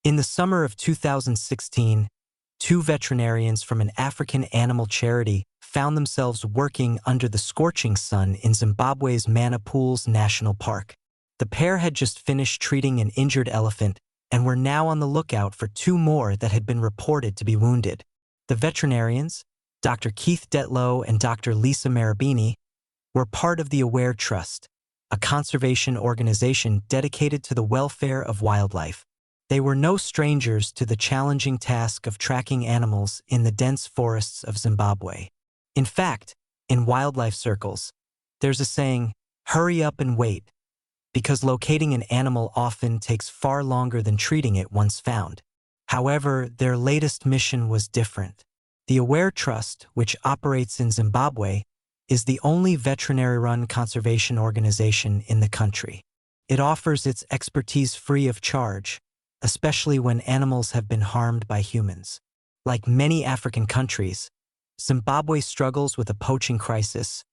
In the summer of 2016, two veterinarians from an African animal charity found themselves working under the scorching sun in Zimbabwe's Manapools National Park. The pair had just finished treating an injured elephant and were now on the lookout for two more that had been reported to be wounded. The veterinarians, Dr. Keith Detlow and Dr. Lisa Marabini, were part of the Aware Trust, a conservation organization dedicated to the welfare of wildlife. They were no strangers to the challenging task of tracking animals in the dense forests of Zimbabwe. In fact, in wildlife circles, there's a saying, "Hurry up and wait," because locating an animal often takes far longer than treating it once found. However, their latest mission was different. The Aware Trust, which operates in Zimbabwe, is the only veterinary-run conservation organization in the country. It offers its expertise free of charge, especially when animals have been harmed by humans. Like many African countries, Zimbabwe struggles with a poaching crisis,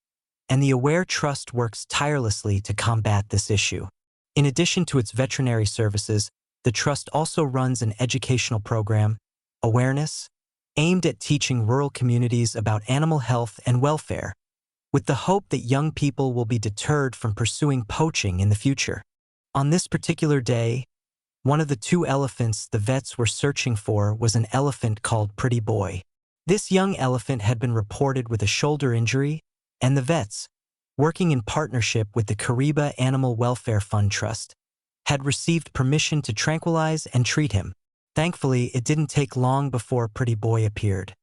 and the Aware Trust works tirelessly to combat this issue. In addition to its veterinary services, the Trust also runs an educational program, Awareness, aimed at teaching rural communities about animal health and welfare, with the hope that young people will be deterred from pursuing poaching in the future. On this particular day, one of the two elephants the vets were searching for was an elephant called Pretty Boy. This young elephant had been reported with a shoulder injury, and the vets, working in partnership with the Kariba Animal Welfare Fund Trust, had received permission to tranquilize and treat him. Thankfully, it didn't take long before Pretty Boy appeared.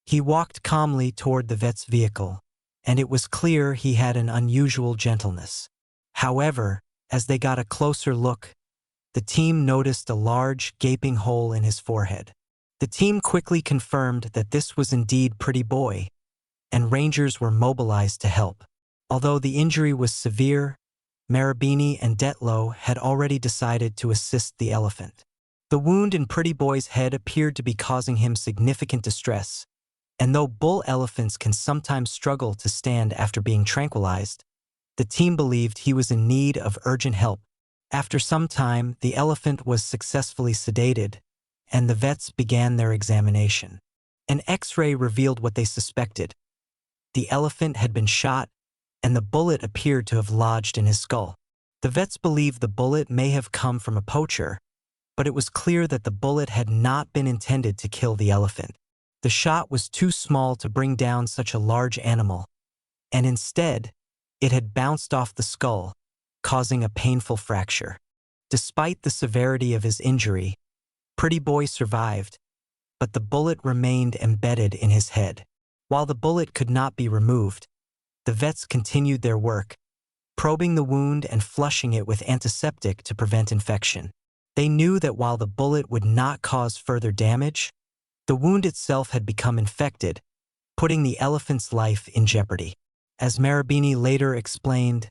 He walked calmly toward the vet's vehicle, and it was clear he had an unusual gentleness. However, as they got a closer look, the team noticed a large, gaping hole in his forehead. The team quickly confirmed that this was indeed Pretty Boy, and rangers were mobilized to help. Although the injury was severe, Marabini and Detlow had already decided to assist the elephant. The wound in Pretty Boy's head appeared to be causing him significant distress, and though bull elephants can sometimes struggle to stand after being tranquilized, the team believed he was in need of urgent help. After some time, the elephant was successfully sedated, and the vets began their examination. An X-ray revealed what they suspected. The elephant had been shot, and the bullet appeared to have lodged in his skull. The vets believed the bullet may have come from a poacher, but it was clear that the bullet had not been intended to kill the elephant. The shot was too small to bring down such a large animal, and instead, it had bounced off the skull, causing a painful fracture. Despite the severity of his injury, Pretty Boy survived, but the bullet remained embedded in his head. While the bullet could not be removed, the vets continued their work, probing the wound and flushing it with antiseptic to prevent infection. They knew that while the bullet would not cause further damage, the wound itself had become infected, putting the elephant's life in jeopardy. As Marabini later explained,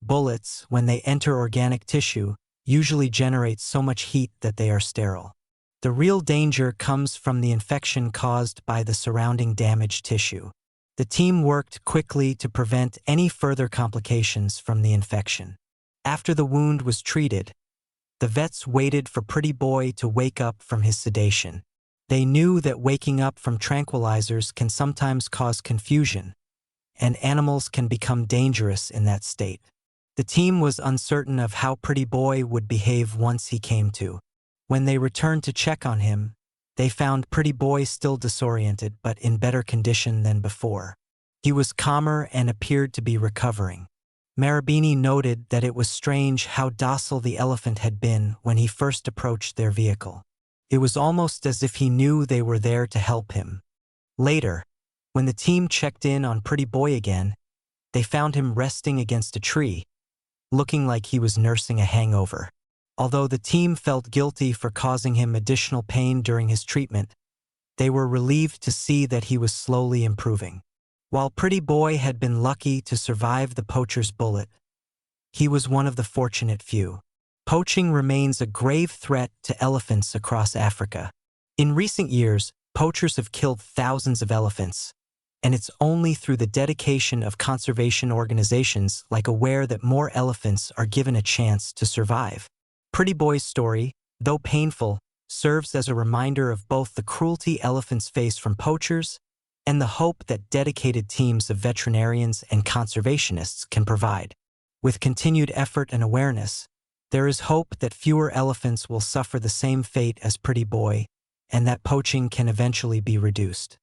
bullets, when they enter organic tissue, usually generate so much heat that they are sterile. The real danger comes from the infection caused by the surrounding damaged tissue. The team worked quickly to prevent any further complications from the infection. After the wound was treated, the vets waited for Pretty Boy to wake up from his sedation. They knew that waking up from tranquilizers can sometimes cause confusion, and animals can become dangerous in that state. The team was uncertain of how Pretty Boy would behave once he came to. When they returned to check on him, they found Pretty Boy still disoriented but in better condition than before. He was calmer and appeared to be recovering. Marabini noted that it was strange how docile the elephant had been when he first approached their vehicle. It was almost as if he knew they were there to help him. Later, when the team checked in on Pretty Boy again, they found him resting against a tree, looking like he was nursing a hangover. Although the team felt guilty for causing him additional pain during his treatment, they were relieved to see that he was slowly improving. While Pretty Boy had been lucky to survive the poacher's bullet, he was one of the fortunate few. Poaching remains a grave threat to elephants across Africa. In recent years, poachers have killed thousands of elephants, and it's only through the dedication of conservation organizations like Aware that more elephants are given a chance to survive. Pretty Boy's story, though painful, serves as a reminder of both the cruelty elephants face from poachers and the hope that dedicated teams of veterinarians and conservationists can provide. With continued effort and awareness, there is hope that fewer elephants will suffer the same fate as Pretty Boy and that poaching can eventually be reduced.